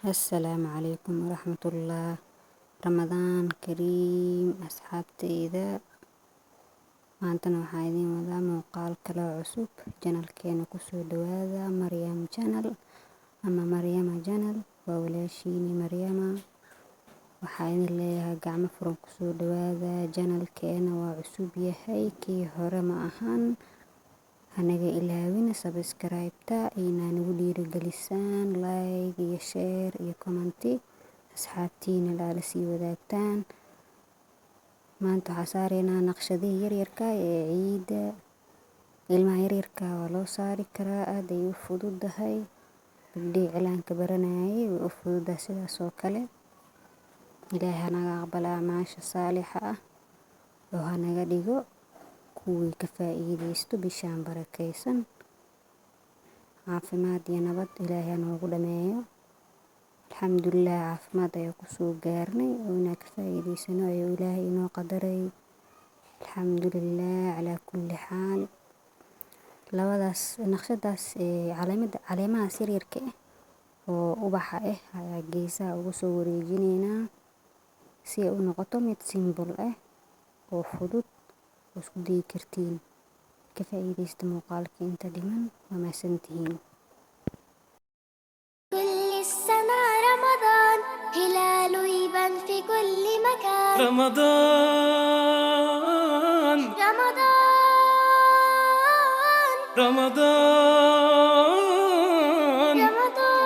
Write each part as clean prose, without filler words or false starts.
السلام عليكم ورحمة الله. رمضان كريم أصحابتيda maantana waxaa idiin wadaa muuqaal kale oo cusub channelkeena kusoo dhawaada Maryam channel ama Maryama channel. waa walaashiini Maryama, waxaa idin leeyahay gacmo furan kusoo dhawaada. channelkeena waa cusub yahay, kii hore ma ahan. hanaga ilaawina subscribe-ta inaa nagu dhiirigelisaan, like iyo share iyo comment asxaabtiina la sii wadaagtaan. maanta waxaa saareynaa naqshadihii yaryarka ee ciida. ilmaha yaryarka waa loo saari karaa, aad ay u fududahay. gabdhihii cilaanka baranayay way u fududahay sidaas oo kale. ilaahay hanaga aqbala acmaasha saalixa ah oo hanaga dhigo kuwii ka faa'iideysto bishaan barakeysan. caafimaad iyo nabad ilaahay noogu dhameeyo. alxamdulilah, caafimaad ayaa kusoo gaarnay oo inaan ka faa'iideysano ayuu ilaahay inoo qadaray. alxamdulilah calaa kulli xaal. labadaas naqshadaas caleemahaas yaryarka ah oo ubaxa ah ayaa geesaha ugu soo wareejineynaa si ay u noqoto mid simbol ah oo fudud oo isku dayi kartiin. ka faa'iideysta muuqaalka inta dhiman. waa mahadsantihiin. كل السنة رمضان هلاله يبان في كل مكان. رمضان رمضان رمضان رمضان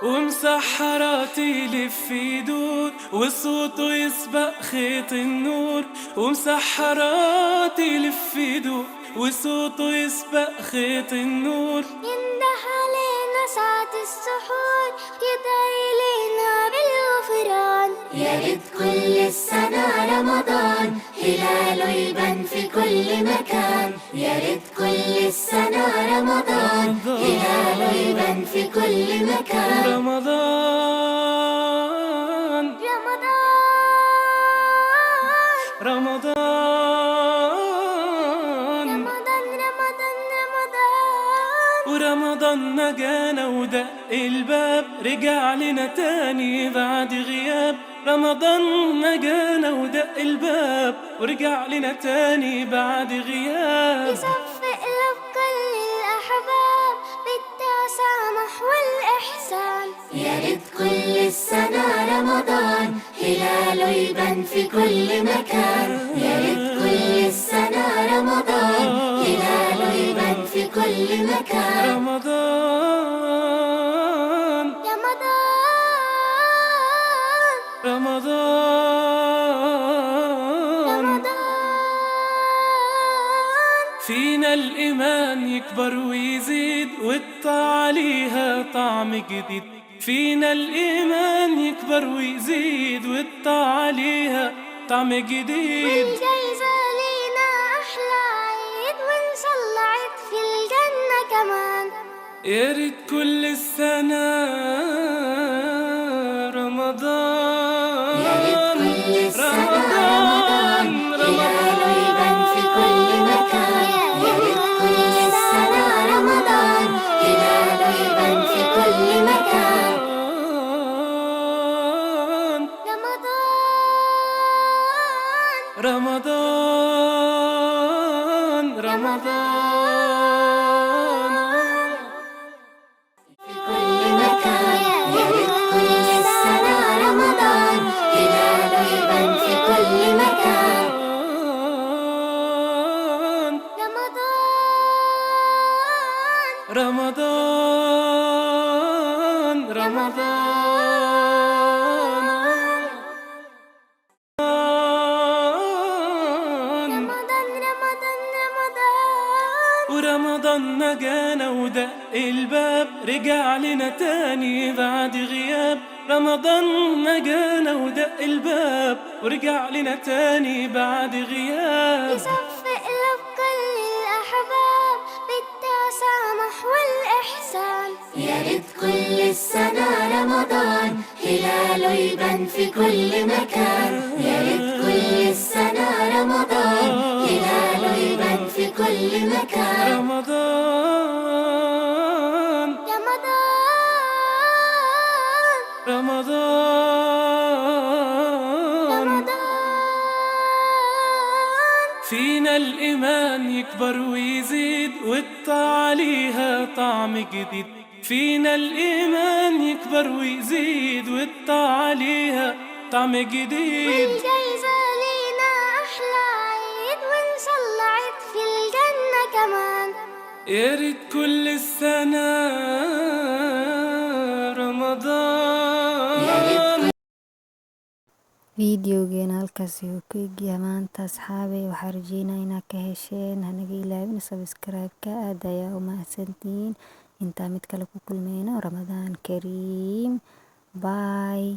ومسحراتي يلف يدور وصوته يسبق خيط النور. ومسحراتي يلف يدور وصوته يسبق خيط النور. ينده علينا ساعة السحور يدعي لنا بالغفران. يا ريت كل السنة رمضان هلاله يبان في كل مكان. يا ريت كل السنة رمضان هلاله يبان في كل مكان. رمضان رمضان رمضان رمضان رمضان رمضان ورمضان نجانا ودق الباب رجع لنا تاني بعد غياب. رمضان نجانا ودق الباب ورجع لنا تاني بعد غياب. يصفق قلوب كل الأحباب بالتسامح والإحسان. يا ريت كل السنة رمضان هلاله يبان في كل مكان. يا ريت كل السنة رمضان هلاله يبان في كل مكان. رمضان رمضان رمضان رمضان فينا الإيمان يكبر ويزيد والطاعة عليها طعم جديد. فينا الإيمان يكبر ويزيد والطاعة عليها طعم جديد. والجايزة لينا أحلى عيد ونصلي عيد في الجنة كمان. يا ريت كل السنة رمضان. يا ريت كل السنة رمضان هلاله يبان في كل مكان. يا ريت كل السنة رمضان هلاله يبان في كل مكان. رمضان رمضان رمضان في كل مكان. يا ريت كل السنة رمضان هلاله يبان في كل مكان. رمضان رمضان رمضان رمضان رمضان رمضان ورمضان نجانا ودق الباب رجع لنا تاني بعد غياب. رمضان نجانا ودق الباب ورجع لنا تاني بعد غياب. يصفق قلوب كل الأحباب بالتسامح والإحسان. يا ريت كل السنة رمضان هلاله يبان في كل مكان. يا ريت كل السنة رمضان هلاله يبان في كل مكان. رمضان رمضان رمضان رمضان فينا الإيمان يكبر ويزيد والطاعة ليها طعم جديد. فينا الإيمان يكبر ويزيد والطاعة ليها طعم جديد. والجايزة لينا أحلى عيد وإن شاء الله عيد في الجنة كمان. يا ريت كل السنة رمضان. fiidiyogeena halkaasi uu ka egyahay maanta asxaabay. waxaan rajeynaa inaad ka hesheen. hanaga ilaawin subscribe-ka. aad ayaa u mahadsantihiin. intaa mid kale ku kulmeyno. ramadaan kariim. bye.